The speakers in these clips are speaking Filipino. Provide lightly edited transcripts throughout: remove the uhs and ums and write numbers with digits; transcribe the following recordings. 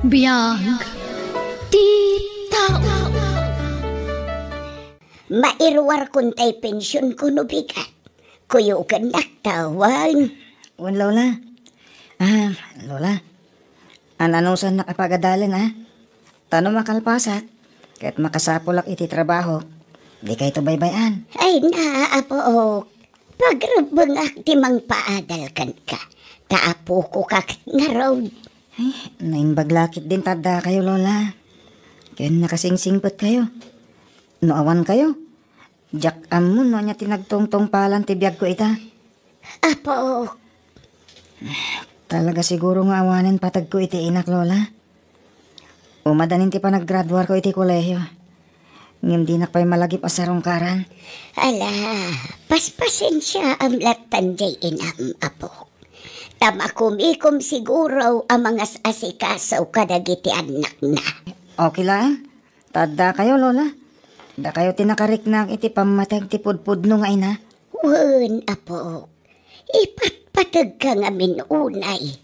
Biyag ti tao. Mairwar kun tay pensyon ko no bigat. Kuyo kan naktawan. Lola. Lola. Ananusan nakapagadalan Tano makalpasak. Kahit makasapulak iti trabaho. Di kayo ito baybayan. Ay naapo. Pagrabang aktimang paadal kan ka. Taapo ko kak nga road. Ay, naimbaglakit din tada kayo, Lola. Kaya nakasingsingpot kayo. Noawan kayo. Jak amun no niya tinagtungtong palan tibiyag ko ita. Apo. Talaga siguro nga awanin patag ko iti inak, Lola. Umadanin ti pa naggraduar ko iti kolehiyo. Ngim di nakpay malagip asarong karan. Ala, paspasin siya ang latan jay inam, apo. Tamakumikom siguro ang mga asikasaw kadagiti anak na. Okay lang. Tada kayo, Lola. Da kayo tinakariknak iti pamatag ti pudpudno nga ina. Wen, apo. Ipatpatag ka nga minunay.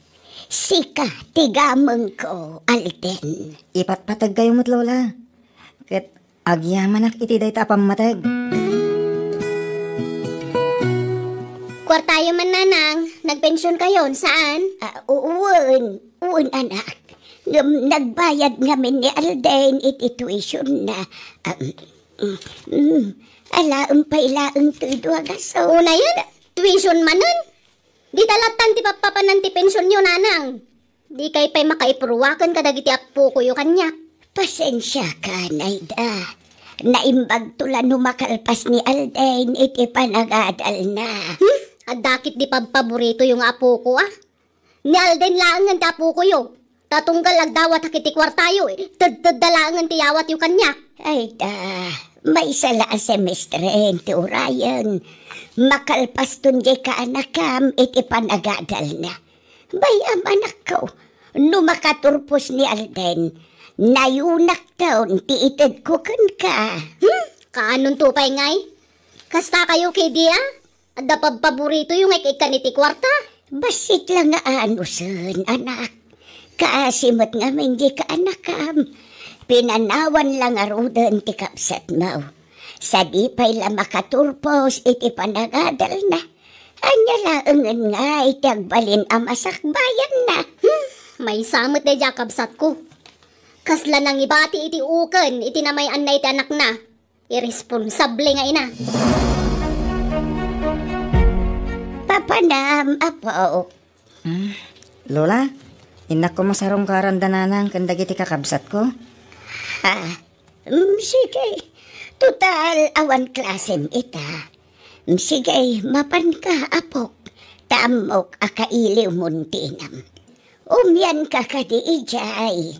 Sika, tigamang ko, Alden. Ipatpatag kayo mo't, Lola. Ket agyamanak iti day ta pamatag. Kwartayo man, nanang. Nagpensyon kayo. Saan? Uwan, anak. Nagbayad ngamin ni Alden iti tuition na. Alaang pailaang tuido agaso. Una yan, tuition manan. Di talatan ti papapanan ti pensyon nyo, nanang. Di kay pa'y makaipruwakan kadagiti apo ko yung kanya. Pasensya ka, Naida. Naimbag tula numakalpas ni Alden iti panagadal na. Adakit di paborito yung apo ko Ni Alden laangan ti apo ko yung. Tatunggal agdawat hakiti kwartayo Taddalangan ti yawat yung kanya. Ay may sala semestre ti urayan. Makalpas tun jay ka anakam iti panagadal na. Bayam anak ko, numakaturpos ni Alden, nayunak taon ti ited ko kan ka. Kaanon tupay ngay? Kasta kayo kay dia? Adda paborito yung ikan iti kwarta? Basit lang nga anusan, anak. Kaasimot nga hindi ka anakam. Pinanawan lang arudan ti kapsat mo. Sa di pa'y la makaturpos iti panagadal na. Anya laangan nga iti agbalin amasakbayan na. May samot na dya kapsat ko. Kasla nang ibati iti uken iti namayan na iti anak na. Irresponsable nga ina. Papanam, apo. Lola, inak ko masarong karandananang kandagiti kakabsat ko. Sige. Total, awan klasem ita. Sige, mapan ka, apok. Tamok akailiw muntinam. Umyan ka kadi ijay.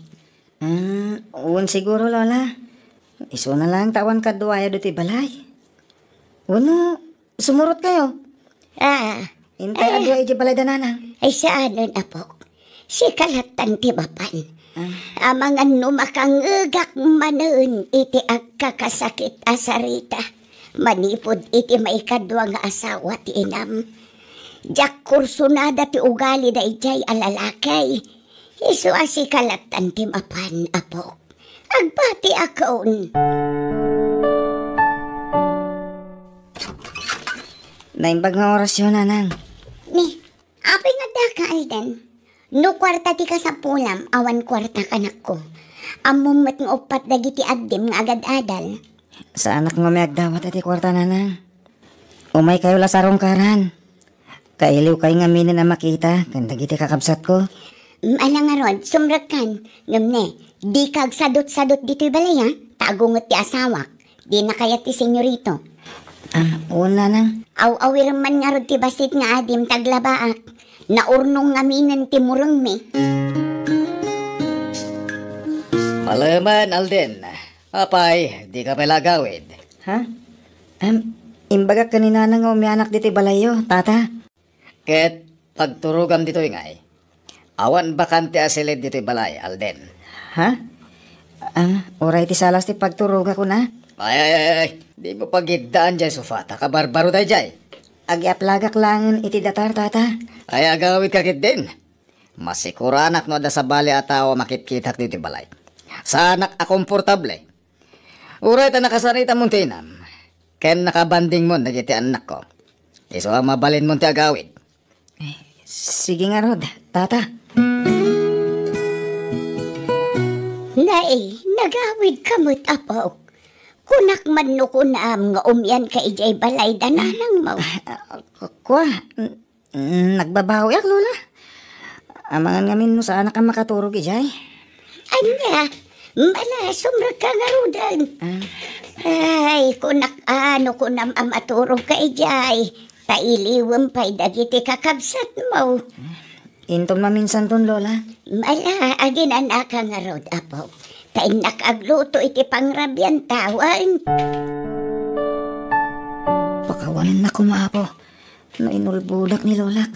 Un siguro, Lola. Iso na lang tawan kaduaya do ti balay. Uno, sumurot kayo. Intay adwa iti balay danana. Ay saanan, apok. Si kalatan ti bapan. Amangan numakangagak manon iti agkakasakit asarita. Manipod iti maikadwa nga asawa ti inam. Jak kursunada ti ugali da ijay alalakay. Isu si kalatan ti mapan, apok. Agbati akon. Naimbag nga orasyon, nanang. Ni, apay nga da ka, Alden. No kwarta ti ka sa pulam, awan kwarta kanak ko. Amumat ng upat dagiti agdim nga agad-adal. Sa anak nga may agdawat iti kwarta, nanang. Umay kayo lasarong karan. Kailiw kayo nga minin na makita, kandagiti kakabsat ko. Alang nga ron, sumrakan. Ngamne, di kag sadot-sadot dito'y balay tagungot ti asawak. Di na kaya ti senyorito. Una nang. Aw-awir man nga ron ti basit nga adim taglabaak. Naurnong ngaminan ti murang mi. Malaman, Alden. Apay, di ka pala gawid. Imbaga kanina nga umianak diti balayo, tata. Ket, pagturugam dito ngay. Awan bakante asilid dito balay, Alden. Oray ti salas ti pagturuga ko na. Ay. Di mo pagidaan dyan, sufata. Kabarbaro tayo dyan. Agiaplagak langan iti datar, tata. Ay agawid kakit din. Masikuranak no da sa bali atawa makitkitak dito balay. Sa anak a komportable. Uray ta nakasarita mong tinam. Ken nakabanding mo na jiti anak ko. Iso ang mabalin mong ti agawid. Sige nga Rod, tata. Nay, nagawid kamot apaw. Kunak man no kunam nga umyan ka ijay balay dananang mo. Kwa, nagbabaho yak, Lola. Amangan ngamin mo sa anak ang makaturog, ijay. Anya, mala sumrag ka nga rudan. Ay, kunak ano kunam ang maturog ka ijay. Tailiwam pa'y dagiti kakabsat mo. Inton maminsan ton, Lola. Mala, agin anak ka nga rod apaw. Tayo nakagluto iti pangrabyan tawan. Pakawanan na kumaapo. No inulbulak ni Lolak.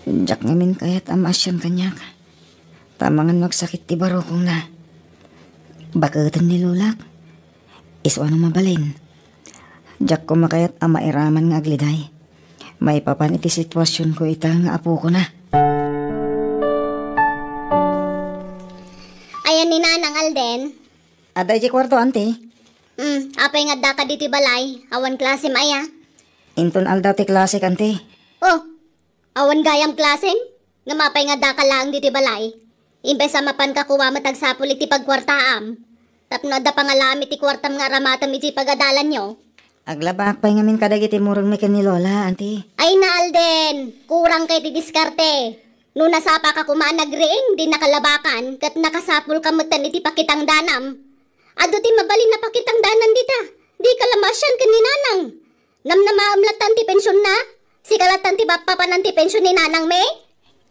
Diyak ngamin kaya't amasyan kanyak. Tamangan magsakit ti barokong na. Bakatan ni Lolak. Iswa nang mabalin. Diyak ko makayat ama iraman nga agliday. May papan iti sitwasyon ko itang nga apo ko na. Ayan ni Nanang Alden. Aday di kwarto, ante. Apay nga da ka dito balay. Awan klase maya. Inton aldaw ti klase, ante. Oh, awan gayam klasen? Nga mapay nga da ka lang dito balay. Imbes sa mapan ka kuwa matagsapul iti pagkwartaam. Tapno da pangalami ti kwartam nga ramatam iti pagadalan nyo. Aglabak pa'y ngamin kadagiti murang mekan ni Lola, ante. Ay na Alden, kurang kay ti diskarte. No nasapa ka kumaan nagreeng, di nakalabakan, kat nakasapul kamutan iti pakitang danam. Ado ti mabalin na pakitang danan dita, di kalamasyan ka ni Nanang. Namnamaamlatan ti pensyon na, si kalatan ti bapapanan ti pensyon ni Nanang me.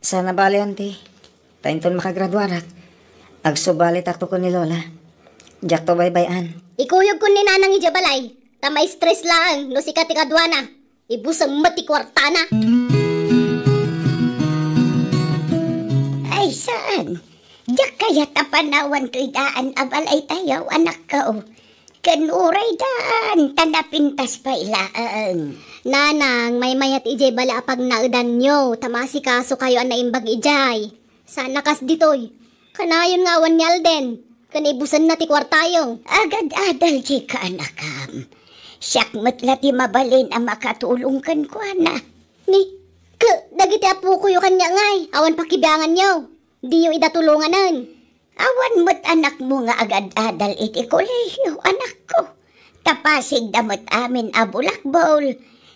Sana bali, ante. Tainton makagraduarak. Agsubalit akto ko ni Lola. Diyak to baybayan. Ikuyog ko ni Nanang ijabalay, tamay stress lang, no si katikadwana. Ibusang mati kwartana. Ay, saan? Diyak kaya tapanawan to'y daan abalay tayo, anak ka o. Kanuray daan, tanapintas pa ilaan. Nanang, may mayat ijay bala apag naudan nyo, tamasi kaso kayo ang naimbag ijay. Sana kas ditoy, kanayon nga awan ni Alden, kanibusan na ti kwartayo. Agad-adal di ka, anakam. Siyak matla ti mabalin ang makatulong kan ko, anak. Ni, dagiti apo ko yung kanya ngay, awan pakibangan nyo. Di yung idatulunganan. Awan mo't anak mo nga agad-adal iti kolehiyo, anak ko. Tapasig damot amin abulak bowl.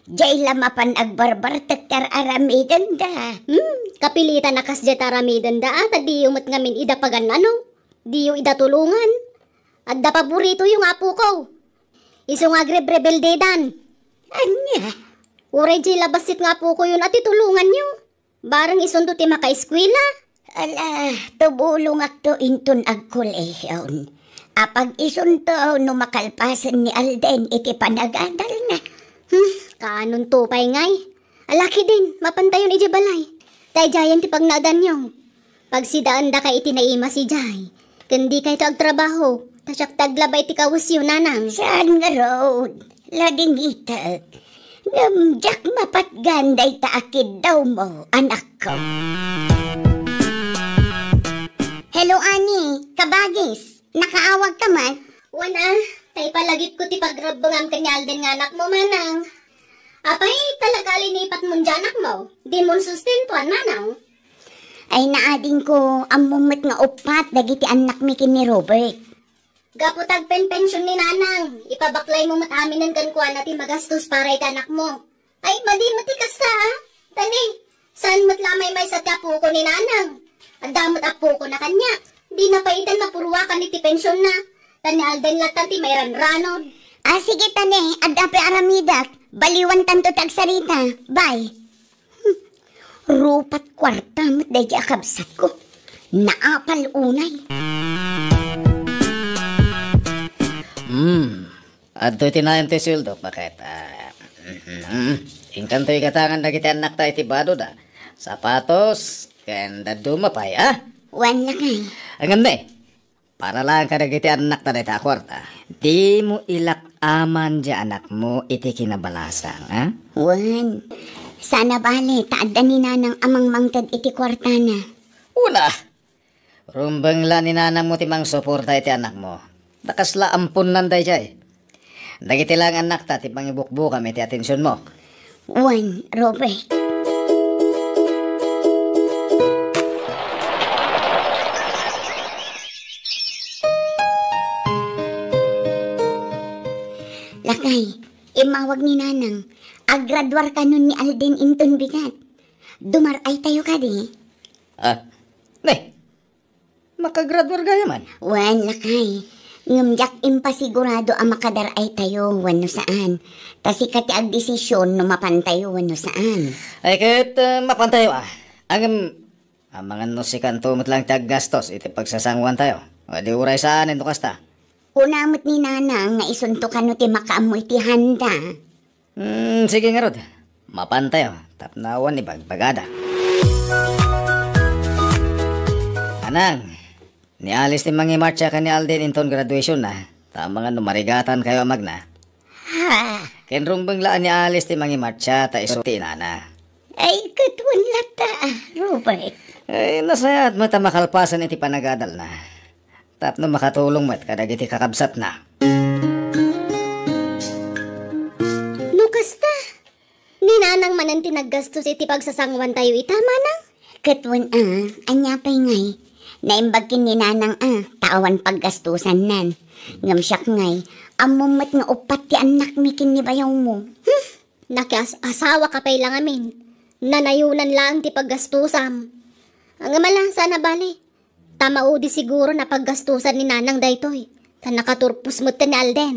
Jay lamapan agbarbar tektar aramidan da. Kapilitan na kas jet aramidan da at di yung mat ngamin idapagan ano. Di yung idatulungan. At da paborito yung apo ko. Iso nga agrebrebeldedan. Anya? Uray jay labasit nga apo ko yun at itulungan nyo. Barang isundo ti makaeskwela. Ala, tubulong akto inton agkolehiyon. Apag isunto no makalpasan ni Alden iti panagadal na. Kanon to pay ngay. Alaki din, mapantayon iti balay. Tay jayan ti pagnaadan nyo. Pag sidaan da ka iti naima si Jay. Kundi kay to agtrabaho. Tasyak taglabay ti kawusyo, Nanang. Saan nga road? Lading itag. Namjak mapatganday taakid daw mo, anak ko. Hello, Ani. Kabagis. Nakaawag ka man? Wana, tay palagip ko ti pagrabbangan kanyal din nga anak mo, Manang. Apay, talaga linipat mo dyan anak mo. Di mo sustentuan, Manang. Ay naading ko ang mumit nga upat dagiti anak mi kini Robert. Gaputag pension ni Nanang. Ipabaklay mo mataminan kan kuha natin magastos para ka anak mo. Ay, madi matikas ta, ha? Tani, saan matlamay may sa tapo ko ni Nanang? Ang damot apo ko na kanya. Di na paidan mapurwa ka ni ti pensyon na. Tani Alden latan ti may ranranon. Sige tani, adapi aramidak. Baliwan tanto tagsarita. Bye. Rupat kwarta mat dahi akabsat ko. Naapal unay. Adto tinayan ti sildo, bakit? Ingkanto'y katangan na kita anak tayo ti bado da. Sapatos, kanda dumapay, Wan lang ay. Ang ganda para lang ka nagiti anak na ta kwarta. Di mo ilak aman di anak mo iti kinabalasang, Wan. Sana bale, taadda ni nanang amang mangtad iti kwartana. Una, rumbang la ni nanang mo timang suporta iti anak mo. Nakasla ampun nanday jay. Dagiti lang anak ta, tipang ibukbo kami iti atensyon mo. Wan, Robert. Lakay, imawag ni nanang. Agradwar ka nun ni Alden inton bigat. Dumaray tayo ka di. Makagraduar gaya man. Wan, lakay. Ngamyak impasigurado ang makadaray tayo wano saan. Tasi kati ag desisyon no mapantayo wano saan. Ay kahit mapantayo Ang mga nusikan tumot lang tag gastos iti pagsasangwan tayo. O di uray saan ito kasta. Unamot ni nanang nga isuntukan no ti makaamoy ti handa. Sige nga rod. Mapantayo. Tapnawan ni bagbagada. Anang, nialis ni mangi marcha ka ni Alden inton graduation na. Tama nga numarigatan kayo magna. Ha? Kenrumbang laan ni alis ti mangi marcha ta isuti nana. Ay, katwan lata, Robert. Ay, nasayat mo ta makalpasan iti panagadal na. Tapno makatulong mat kadag iti kakabsat na. Kasta. Ni nanang manan tinaggastos iti pagsasangwan tayo ita, manang? Katwan anyapay ngay. Naimbagkin ni nanang tawan paggastusan nan. Ngam siyak ngay, amumat nga upat ti anak mikin ni bayaw mo. Asawa ka pa'y lang amin. Nanayunan lang ti paggastusam. Ang amalang sana bali. Tamaudi siguro na paggastusan ni nanang daytoy. Ta nakaturpos mo ni Alden.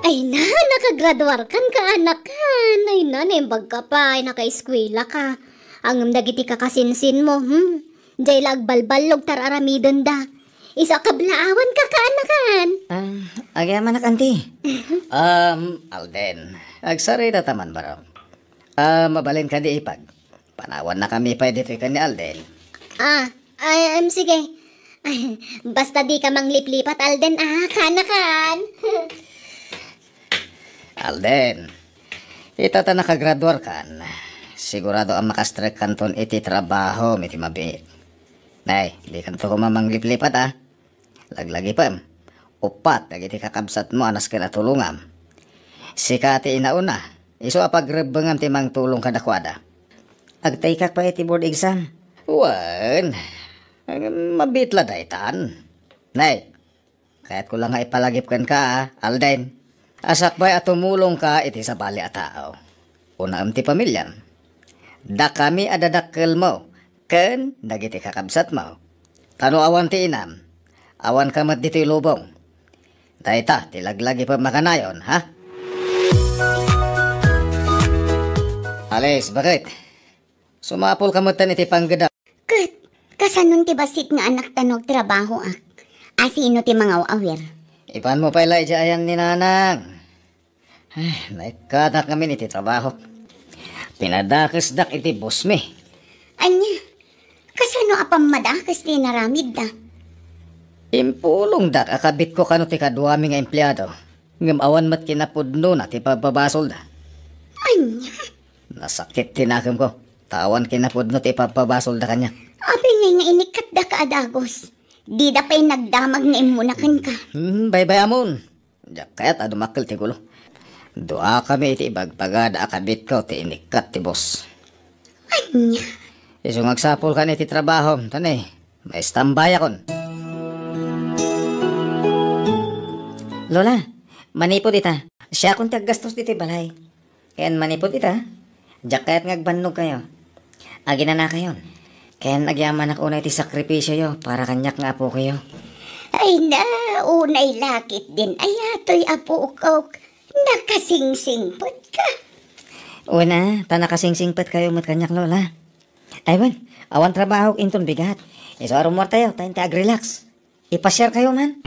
Ay na, nakagraduar kan ka anakan. Ay na, naimbag ka pa. Ay naka-eskwela ka. Ang dagiti kakasinsin mo, Jay lagbalbalog tararamidon da. Isa kablaawan ka kaanakan. Agyaman na kanti. Alden, agsari na taman baro. Mabalin ka di ipag. Panawan na kami pa dito ka ni Alden. Sige. Ay, basta di ka mangliplipat, Alden, kanakan. Alden, itata nakagraduar kan. Sigurado ang makastrek kanton iti trabaho iti mabiit. Nay, di kanto ko mamangliplipat Laglagi pa. Upat, iti kakabsat mo anas kinatulungam. Sikati inauna, iso apagrebengam ti mang tulong kadakwada. Agtay kak pa iti board exam. Wan, mabit la daytan. Nay, kahit ko lang nga ipalagip kan ka, Alden. Asakbay at tumulong ka iti sa bali at tao. Una ti pamilyan. Da kami adadakkel mo. Ken, dagiti kakabsat mo. Tano awan ti inam. Awan kamat dito'y lubong. Dayta, tilaglagi pa makanayon, ha? Alis, bakit? Sumapol kamutan iti panggada. Kasanon ti basit nga anak tanog trabaho Asino ti mga awir? Ipan mo pa ilay ayan ni nanang. Ay, naikatak kami iti trabaho. Pinadakasdak iti boss me. Anya, kasano apang madakas ti naramid da? Impulong dak akabit ko kano ti kaduami nga empleyado. Ngamawan mat kinapudno na ti pagpabasol da. Anya? Nasakit tinakam ko. Tawan kinapudno ti pagpabasol da kanya. Abi nga inikat da kaadagos. Di da pa'y nagdamag na imunakan ka. Bye-bye amon. Diyak kaya't adumakil ti gulo. Doa kami iti ibagpagad akabit ko ti inikat ti boss. Anya? Iso ngagsapol ka iti trabaho. Tanay, may stambay akon. Lola, manipod ita. Siya kung taggastos dito balay. Kayan manipod ita. Diyak kaya't ngagbannog kayo. Agina na kayon. Kayan agyaman ako na iti sakripisyo yo para kanyak nga apo kayo. Ay na, unay lakit din. Ay ato'y apo ko. Nakasingsingpot ka. Una, nakasingsingpot kayo mat kanyak lola. Ay wan, awan trabaho inton bigat. Iso arumor tayo, tayo ag-relax. Ipashare kayo man.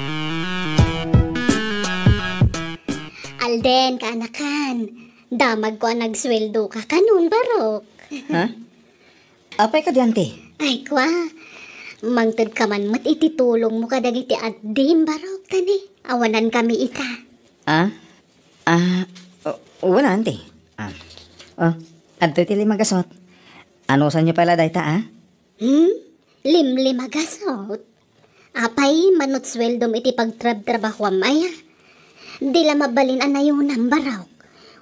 Alden, kaanakan. Damag ko nagsweldo ka kanun, barok. Ha? Apay ka di, ante? Ay, kwa. Mangtod ka man mat ititulong mo kadag iti at dim barok tani. Awanan kami ita. Wala, ante. Adto iti limagasot. Ano sa niyo pala dayta, Limlimagasot. Apay, manot sweldom iti pagtrabaho maya. Dila mabalin anayong nambarok.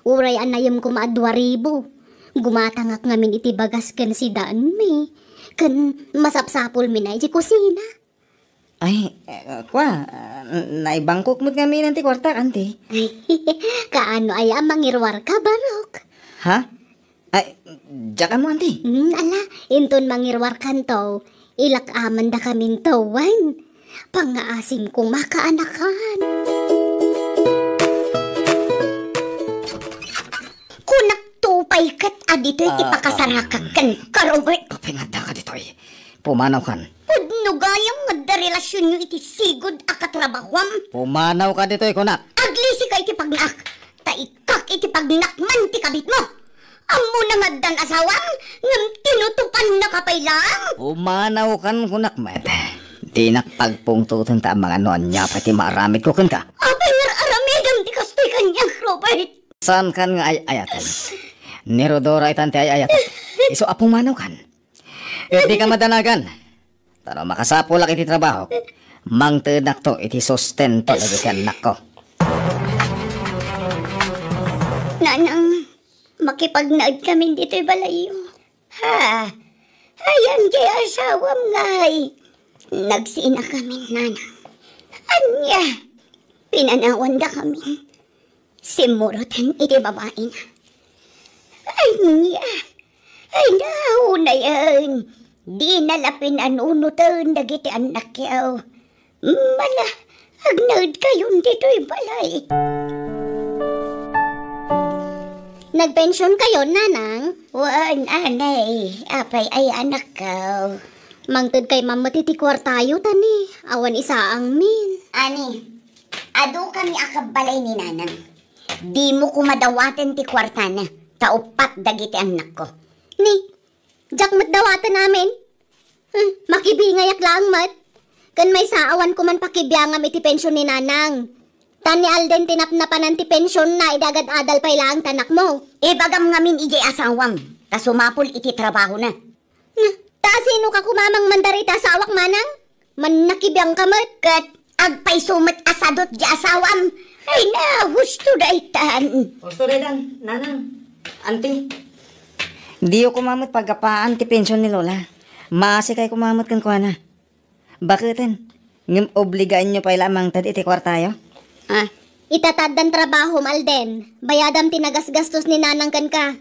Uray anayom kuma 2,000. Gumatangak ngamin iti bagas ken si daan mi. Ken masapsapol mi na iti kusina. Ay, naibangkok mo't kami nanti kwarta, ante. Kaano ay mangirwar ka, barok? Ha? Ay, jaka mo, ante. Ala, inton mangirwar kanto, ilak aman da kaming tawan. Pangaasim kong makaanakan. Kunak tupay kat adito iti pakasarakan kan karobet. Kapingada ka dito eh. Pumanaw kan. Pudno gayam nga da relasyon nyo iti sigod akatrabahwam. Pumanaw ka dito eh, kunak. Aglisi ka iti pagnak. Taikak iti pagnak man ti kabit mo. Amo na nga dan asawang ngam tinutupan na kapay lang. Pumanaw kan, kunak, met. Di nakpagpungtutan ta ang mga noon niya pati maramit ko kan ka. Apay nga aramidam ti kastoy kanya, Robert. Saan kan nga ay-ayatan? Ni Rodora itante ay-ayatan. Iso apumanaw kan. Di ka madanagan. Taro makasapulak iti trabaho. Mangtenak to iti sustento lagi si anak ko. Nanang, makipagnaad kami dito'y balayo. Ha? Ayan kay asawam ngay. Nagsina kami, nanang. Anya, pinanawan da kami. Simurutan iti babae na. Anya, ay nauna yan. Di nalapin anunutan dagiti anak yaw. Mala, agnaad kayon dito'y balay. Nagpensyon kayo, nanang? Wan, anay. Apay ay anak ko. Mangtod kay mamatiti kwartayo tani. Awan isa ang min. Ani, ado kami akabalay ni nanang. Di mo kumadawaten ti kwartana. Taupat dagiti anak ko. Ni, jak matdawatan namin. Makibingayak lang mat. Kan may saawan ko man pakibiyangam iti pensyon ni nanang. Tani Alden tinapnapanan ti pensyon na idagad adal pay lang tanak mo. Ibagam ngamin iji asawam. Tasumapol iti trabaho na. Ta sino ka kumamang mandarita sa awak manang? Man nakibiyang kamat. Kat agpay sumat asadot di asawam. Ay na, gusto daitan. Gusto rin, nanang. Auntie, di ko kumamot pagkapaan ti pensyon ni Lola. Maasi kay kumamot kan kuha na. Bakitin? Ngam obligaan nyo pa ilamang tad iti kwartayo? Itataddan trabaho Alden. Bayadam tinagas-gastos ni nanang kan ka.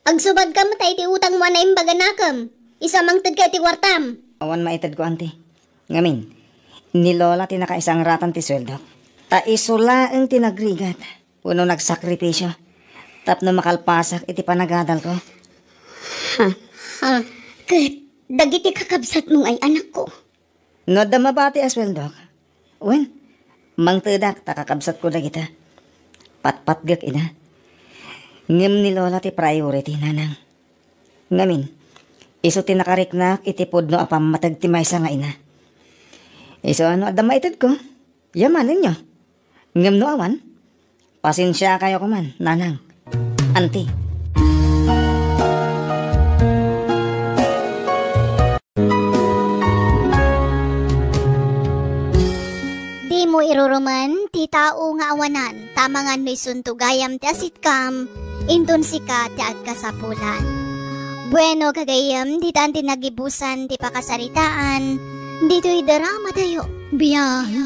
Agsubad ka matay ti utang mo na imbaga nakam. Isa mang tad ka iti kwartam. Awan maitad ko, auntie. Ngamin, ni Lola tinakaisang ratan ti sweldo. Ta isula ang tinagrigat. Puno nagsakripisyo. Tapno makalpasak iti panagadal ko. Kat dagiti kakabsat mong ay anak ko. No da mabati asweldo. Wen, mangtedak takakabsat ko dagita. Patpatgak ina. Ngem ni Lola ti priority nanang. Ngamin, iso tinakariknak iti pudno apam matagtimay sa nga ina. Iso ano adama itid ko. Yamanin nyo. Ngem no awan. Pasensya kayo ko man, nanang. Auntie. Di mo iruruman, ti tao nga awanan, tamangan no isuntugayam ti asitkam, inton sika ti agkasapulan. Bueno kagayam, di tan tinagibusan ti pakasaritaan, dito'y drama tayo. Biyang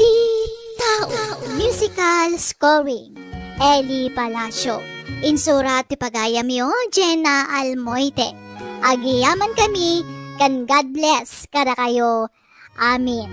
ti tao. Musical scoring, Eli Palacio. Insurat ti pagayam yo, Jenna Almoite. Agiyaman kami, kan God bless kada kayo. Amin.